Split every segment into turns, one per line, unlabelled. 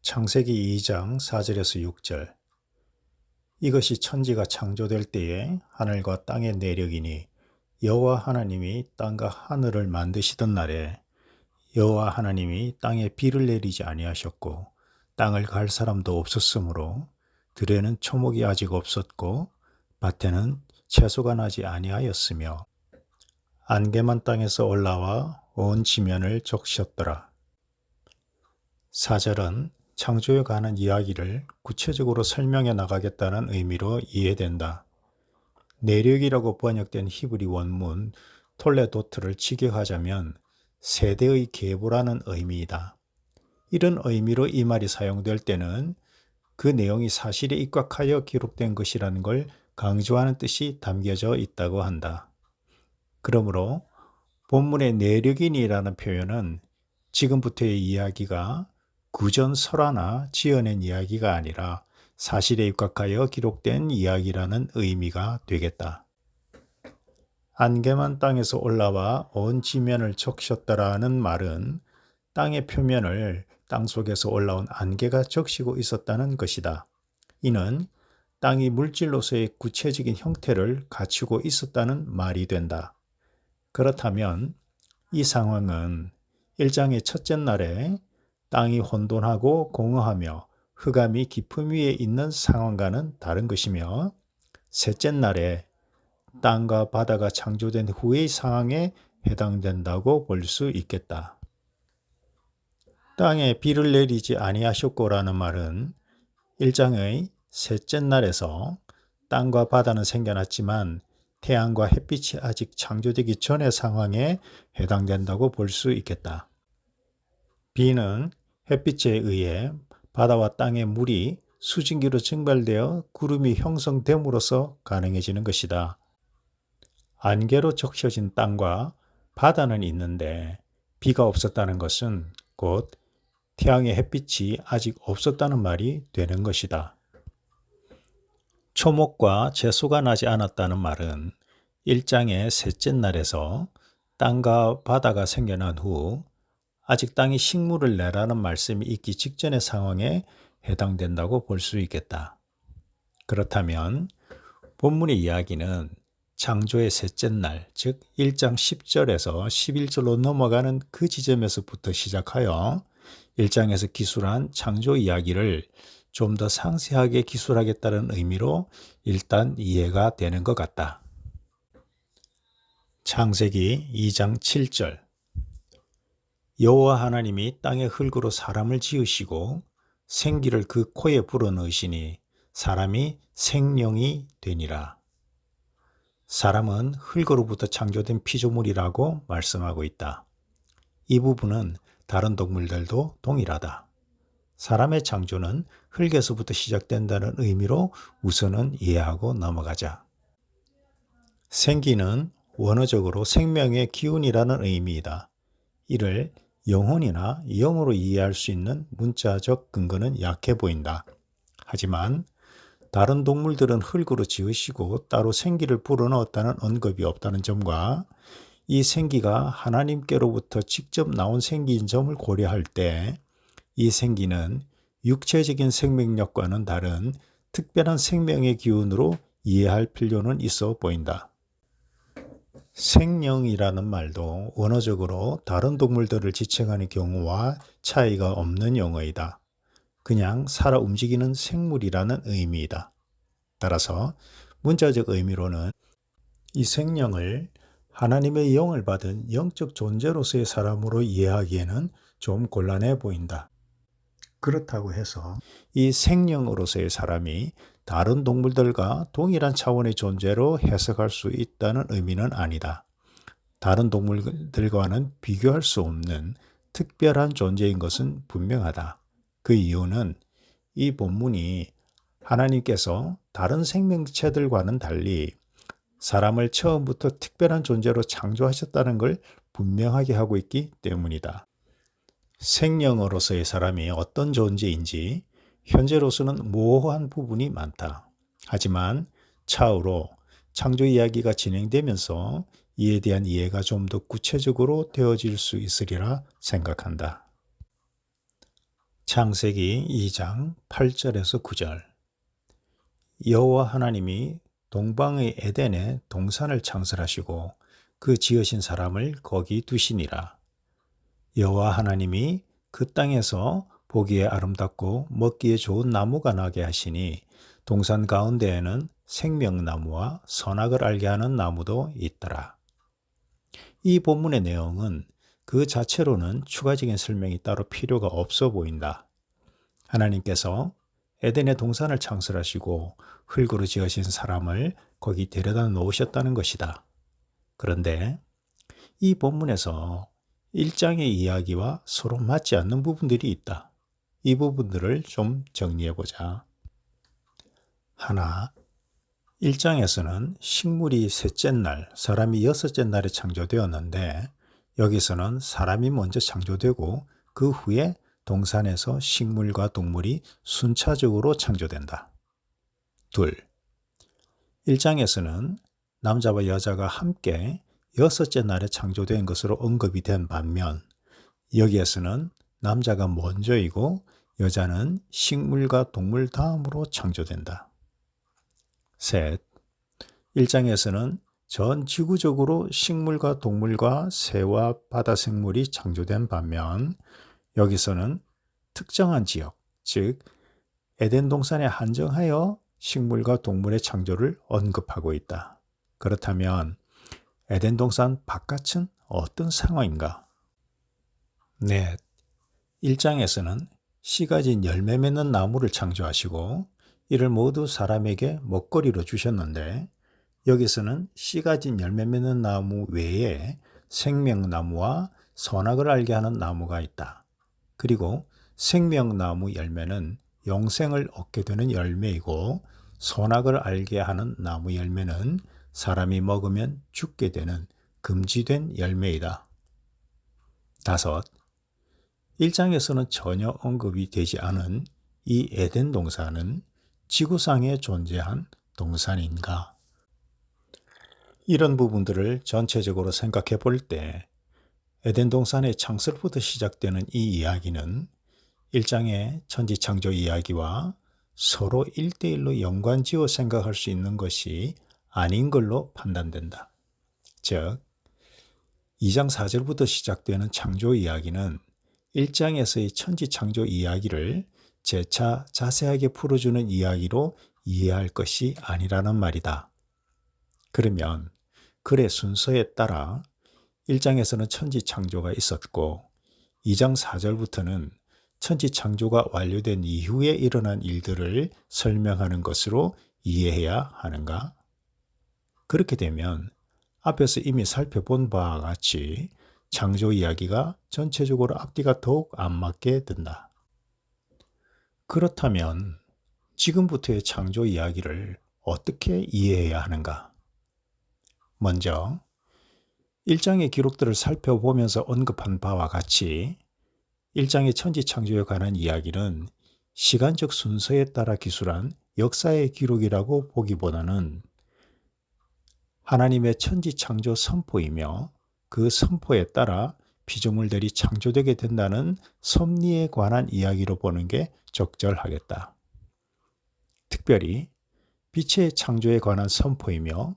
창세기 2장 4절에서 6절. 이것이 천지가 창조될 때에 하늘과 땅의 내력이니 여호와 하나님이 땅과 하늘을 만드시던 날에 여호와 하나님이 땅에 비를 내리지 아니하셨고 땅을 갈 사람도 없었으므로 들에는 초목이 아직 없었고 밭에는 채소가 나지 아니하였으며 안개만 땅에서 올라와 온 지면을 적셨더라. 4절은 창조에 관한 이야기를 구체적으로 설명해 나가겠다는 의미로 이해된다. 내력이라고 번역된 히브리 원문 톨레도트를 직역하자면 세대의 계보라는 의미이다. 이런 의미로 이 말이 사용될 때는 그 내용이 사실에 입각하여 기록된 것이라는 걸 강조하는 뜻이 담겨져 있다고 한다. 그러므로 본문의 내력인이라는 표현은 지금부터의 이야기가 구전 설화나 지어낸 이야기가 아니라 사실에 입각하여 기록된 이야기라는 의미가 되겠다. 안개만 땅에서 올라와 온 지면을 적셨더라는 말은 땅의 표면을 땅속에서 올라온 안개가 적시고 있었다는 것이다. 이는 땅이 물질로서의 구체적인 형태를 갖추고 있었다는 말이 된다. 그렇다면 이 상황은 1장의 첫째 날에 땅이 혼돈하고 공허하며 흑암이 깊음 위에 있는 상황과는 다른 것이며 셋째 날에 땅과 바다가 창조된 후의 상황에 해당된다고 볼 수 있겠다. 땅에 비를 내리지 아니하셨고라는 말은 1장의 셋째 날에서 땅과 바다는 생겨났지만 태양과 햇빛이 아직 창조되기 전의 상황에 해당된다고 볼 수 있겠다. 비는 햇빛에 의해 바다와 땅의 물이 수증기로 증발되어 구름이 형성됨으로써 가능해지는 것이다. 안개로 적셔진 땅과 바다는 있는데 비가 없었다는 것은 곧 태양의 햇빛이 아직 없었다는 말이 되는 것이다. 초목과 채소가 나지 않았다는 말은 1장의 셋째 날에서 땅과 바다가 생겨난 후 아직 땅이 식물을 내라는 말씀이 있기 직전의 상황에 해당된다고 볼 수 있겠다. 그렇다면 본문의 이야기는 창조의 셋째 날, 즉 1장 10절에서 11절로 넘어가는 그 지점에서부터 시작하여 1장에서 기술한 창조 이야기를 좀 더 상세하게 기술하겠다는 의미로 일단 이해가 되는 것 같다. 창세기 2장 7절. 여호와 하나님이 땅의 흙으로 사람을 지으시고 생기를 그 코에 불어넣으시니 사람이 생령이 되니라. 사람은 흙으로부터 창조된 피조물이라고 말씀하고 있다. 이 부분은 다른 동물들도 동일하다. 사람의 창조는 흙에서부터 시작된다는 의미로 우선은 이해하고 넘어가자. 생기는 원어적으로 생명의 기운이라는 의미이다. 이를 영혼이나 영으로 이해할 수 있는 문자적 근거는 약해 보인다. 하지만 다른 동물들은 흙으로 지으시고 따로 생기를 불어넣었다는 언급이 없다는 점과 이 생기가 하나님께로부터 직접 나온 생기인 점을 고려할 때 이 생기는 육체적인 생명력과는 다른 특별한 생명의 기운으로 이해할 필요는 있어 보인다. 생령이라는 말도 원어적으로 다른 동물들을 지칭하는 경우와 차이가 없는 용어이다. 그냥 살아 움직이는 생물이라는 의미이다. 따라서 문자적 의미로는 이 생령을 하나님의 영을 받은 영적 존재로서의 사람으로 이해하기에는 좀 곤란해 보인다. 그렇다고 해서 이 생령으로서의 사람이 다른 동물들과 동일한 차원의 존재로 해석할 수 있다는 의미는 아니다. 다른 동물들과는 비교할 수 없는 특별한 존재인 것은 분명하다. 그 이유는 이 본문이 하나님께서 다른 생명체들과는 달리 사람을 처음부터 특별한 존재로 창조하셨다는 걸 분명하게 하고 있기 때문이다. 생령으로서의 사람이 어떤 존재인지 현재로서는 모호한 부분이 많다. 하지만 차후로 창조 이야기가 진행되면서 이에 대한 이해가 좀 더 구체적으로 되어질 수 있으리라 생각한다. 창세기 2장 8절에서 9절. 여호와 하나님이 동방의 에덴에 동산을 창설하시고 그 지으신 사람을 거기 두시니라. 여호와 하나님이 그 땅에서 보기에 아름답고 먹기에 좋은 나무가 나게 하시니 동산 가운데에는 생명나무와 선악을 알게 하는 나무도 있더라. 이 본문의 내용은 그 자체로는 추가적인 설명이 따로 필요가 없어 보인다. 하나님께서 에덴의 동산을 창설하시고 흙으로 지으신 사람을 거기 데려다 놓으셨다는 것이다. 그런데 이 본문에서 1장의 이야기와 서로 맞지 않는 부분들이 있다. 이 부분들을 좀 정리해 보자. 하나, 1장에서는 식물이 셋째 날, 사람이 여섯째 날에 창조되었는데 여기서는 사람이 먼저 창조되고 그 후에 동산에서 식물과 동물이 순차적으로 창조된다. 둘, 1장에서는 남자와 여자가 함께 여섯째 날에 창조된 것으로 언급이 된 반면 여기에서는 남자가 먼저이고 여자는 식물과 동물 다음으로 창조된다. 셋, 1장에서는 전 지구적으로 식물과 동물과 새와 바다 생물이 창조된 반면 여기서는 특정한 지역, 즉 에덴 동산에 한정하여 식물과 동물의 창조를 언급하고 있다. 그렇다면 에덴 동산 바깥은 어떤 상황인가? 넷, 1장에서는 씨 가진 열매 맺는 나무를 창조하시고 이를 모두 사람에게 먹거리로 주셨는데 여기서는 씨 가진 열매 맺는 나무 외에 생명나무와 선악을 알게 하는 나무가 있다. 그리고 생명나무 열매는 영생을 얻게 되는 열매이고 선악을 알게 하는 나무 열매는 사람이 먹으면 죽게 되는 금지된 열매이다. 다섯, 1장에서는 전혀 언급이 되지 않은 이 에덴 동산은 지구상에 존재한 동산인가? 이런 부분들을 전체적으로 생각해 볼 때 에덴 동산의 창설부터 시작되는 이 이야기는 1장의 천지창조 이야기와 서로 1대1로 연관지어 생각할 수 있는 것이 아닌 걸로 판단된다. 즉, 2장 4절부터 시작되는 창조 이야기는 1장에서의 천지창조 이야기를 재차 자세하게 풀어주는 이야기로 이해할 것이 아니라는 말이다. 그러면 글의 순서에 따라 1장에서는 천지창조가 있었고 2장 4절부터는 천지창조가 완료된 이후에 일어난 일들을 설명하는 것으로 이해해야 하는가? 그렇게 되면 앞에서 이미 살펴본 바와 같이 창조 이야기가 전체적으로 앞뒤가 더욱 안 맞게 된다. 그렇다면 지금부터의 창조 이야기를 어떻게 이해해야 하는가? 먼저 1장의 기록들을 살펴보면서 언급한 바와 같이 1장의 천지창조에 관한 이야기는 시간적 순서에 따라 기술한 역사의 기록이라고 보기보다는 하나님의 천지창조 선포이며 그 선포에 따라 피조물들이 창조되게 된다는 섭리에 관한 이야기로 보는 게 적절하겠다. 특별히 빛의 창조에 관한 선포이며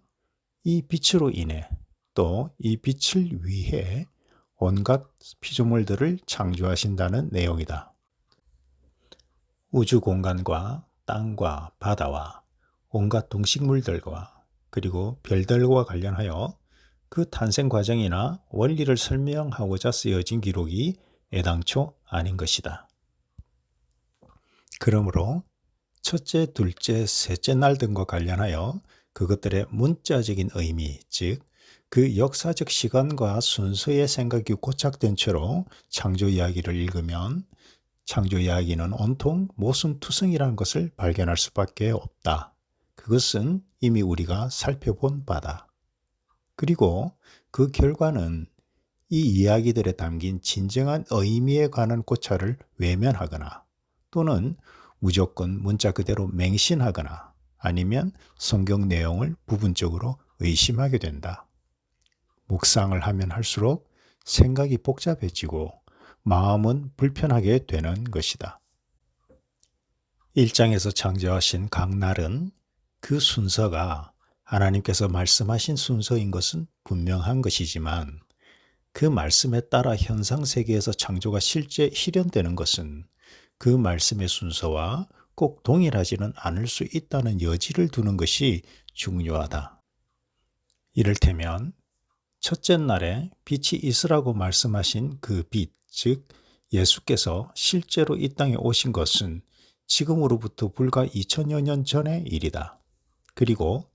이 빛으로 인해 또 이 빛을 위해 온갖 피조물들을 창조하신다는 내용이다. 우주 공간과 땅과 바다와 온갖 동식물들과 그리고 별들과 관련하여 그 탄생 과정이나 원리를 설명하고자 쓰여진 기록이 애당초 아닌 것이다. 그러므로 첫째, 둘째, 셋째 날 등과 관련하여 그것들의 문자적인 의미, 즉 그 역사적 시간과 순서의 생각이 고착된 채로 창조 이야기를 읽으면 창조 이야기는 온통 모순투성이라는 것을 발견할 수밖에 없다. 그것은 이미 우리가 살펴본 바다. 그리고 그 결과는 이 이야기들에 담긴 진정한 의미에 관한 고찰을 외면하거나 또는 무조건 문자 그대로 맹신하거나 아니면 성경 내용을 부분적으로 의심하게 된다. 묵상을 하면 할수록 생각이 복잡해지고 마음은 불편하게 되는 것이다. 1장에서 창조하신 각 날은 그 순서가 하나님께서 말씀하신 순서인 것은 분명한 것이지만 그 말씀에 따라 현상세계에서 창조가 실제 실현되는 것은 그 말씀의 순서와 꼭 동일하지는 않을 수 있다는 여지를 두는 것이 중요하다. 이를테면 첫째 날에 빛이 있으라고 말씀하신 그 빛, 즉 예수께서 실제로 이 땅에 오신 것은 지금으로부터 불과 2000여 년 전의 일이다. 그리고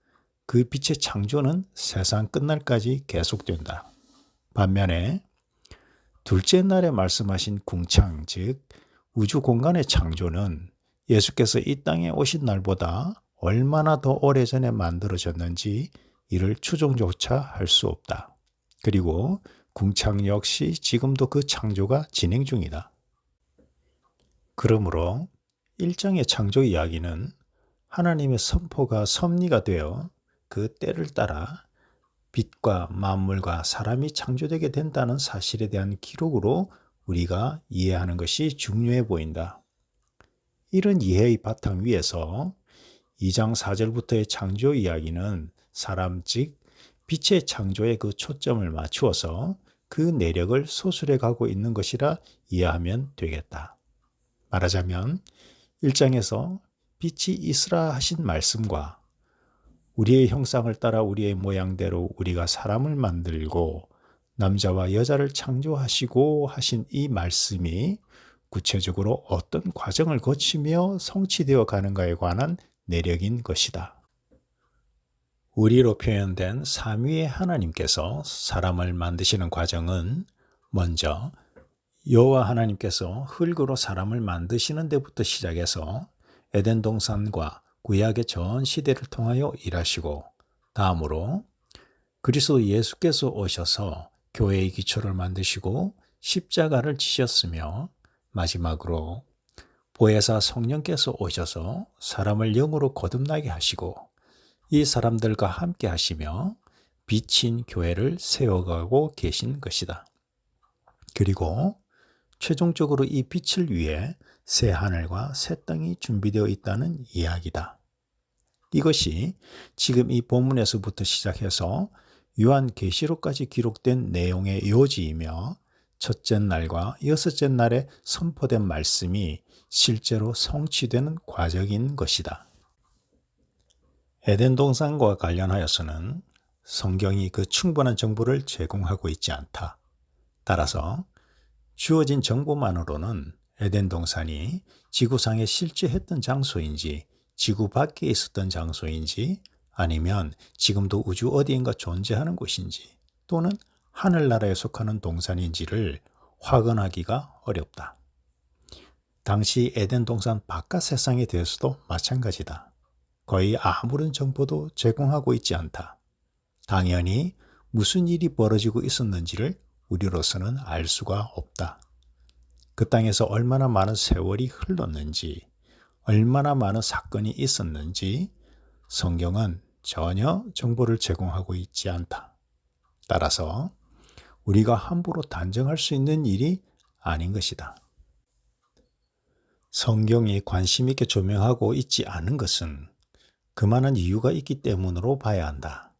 그 빛의 창조는 세상 끝날까지 계속된다. 반면에 둘째 날에 말씀하신 궁창, 즉 우주 공간의 창조는 예수께서 이 땅에 오신 날보다 얼마나 더 오래전에 만들어졌는지 이를 추정조차 할 수 없다. 그리고 궁창 역시 지금도 그 창조가 진행 중이다. 그러므로 1장의 창조 이야기는 하나님의 선포가 섭리가 되어 그 때를 따라 빛과 만물과 사람이 창조되게 된다는 사실에 대한 기록으로 우리가 이해하는 것이 중요해 보인다. 이런 이해의 바탕 위에서 2장 4절부터의 창조 이야기는 사람 즉 빛의 창조에 그 초점을 맞추어서 그 내력을 소술해 가고 있는 것이라 이해하면 되겠다. 말하자면 1장에서 빛이 있으라 하신 말씀과 우리의 형상을 따라 우리의 모양대로 우리가 사람을 만들고 남자와 여자를 창조하시고 하신 이 말씀이 구체적으로 어떤 과정을 거치며 성취되어 가는가에 관한 내력인 것이다. 우리로 표현된 삼위의 하나님께서 사람을 만드시는 과정은 먼저 여호와 하나님께서 흙으로 사람을 만드시는 데부터 시작해서 에덴 동산과 구약의 전 시대를 통하여 일하시고 다음으로 그리스도 예수께서 오셔서 교회의 기초를 만드시고 십자가를 지셨으며 마지막으로 보혜사 성령께서 오셔서 사람을 영으로 거듭나게 하시고 이 사람들과 함께 하시며 빛인 교회를 세워가고 계신 것이다. 그리고 최종적으로 이 빛을 위해 새 하늘과 새 땅이 준비되어 있다는 이야기다. 이것이 지금 이 본문에서부터 시작해서 요한계시록까지 기록된 내용의 요지이며 첫째 날과 여섯째 날에 선포된 말씀이 실제로 성취되는 과정인 것이다. 에덴 동산과 관련하여서는 성경이 그 충분한 정보를 제공하고 있지 않다. 따라서 주어진 정보만으로는 에덴 동산이 지구상에 실제했던 장소인지 지구 밖에 있었던 장소인지 아니면 지금도 우주 어디인가 존재하는 곳인지 또는 하늘나라에 속하는 동산인지를 확언하기가 어렵다. 당시 에덴 동산 바깥 세상에 대해서도 마찬가지다. 거의 아무런 정보도 제공하고 있지 않다. 당연히 무슨 일이 벌어지고 있었는지를 우리로서는 알 수가 없다. 그 땅에서 얼마나 많은 세월이 흘렀는지, 얼마나 많은 사건이 있었는지 성경은 전혀 정보를 제공하고 있지 않다. 따라서 우리가 함부로 단정할 수 있는 일이 아닌 것이다. 성경이 관심 있게 조명하고 있지 않은 것은 그만한 이유가 있기 때문으로 봐야 한다.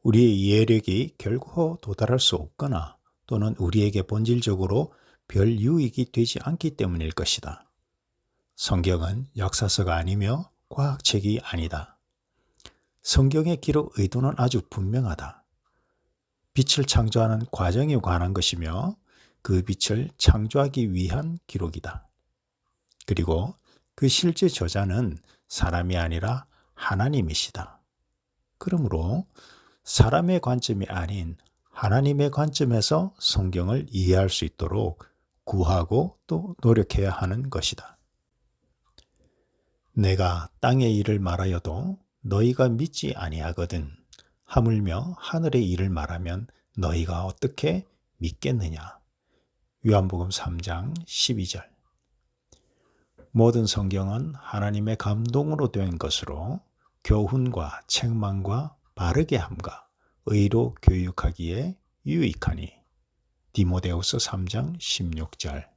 우리의 이해력이 결코 도달할 수 없거나 또는 우리에게 본질적으로 별 유익이 되지 않기 때문일 것이다. 성경은 역사서가 아니며 과학책이 아니다. 성경의 기록 의도는 아주 분명하다. 빛을 창조하는 과정에 관한 것이며 그 빛을 창조하기 위한 기록이다. 그리고 그 실제 저자는 사람이 아니라 하나님이시다. 그러므로 사람의 관점이 아닌 하나님의 관점에서 성경을 이해할 수 있도록 구하고 또 노력해야 하는 것이다. 내가 땅의 일을 말하여도 너희가 믿지 아니하거든 하물며 하늘의 일을 말하면 너희가 어떻게 믿겠느냐. 요한복음 3장 12절. 모든 성경은 하나님의 감동으로 된 것으로 교훈과 책망과 바르게 함과 의로 교육하기에 유익하니 디모데후서 3장 16절.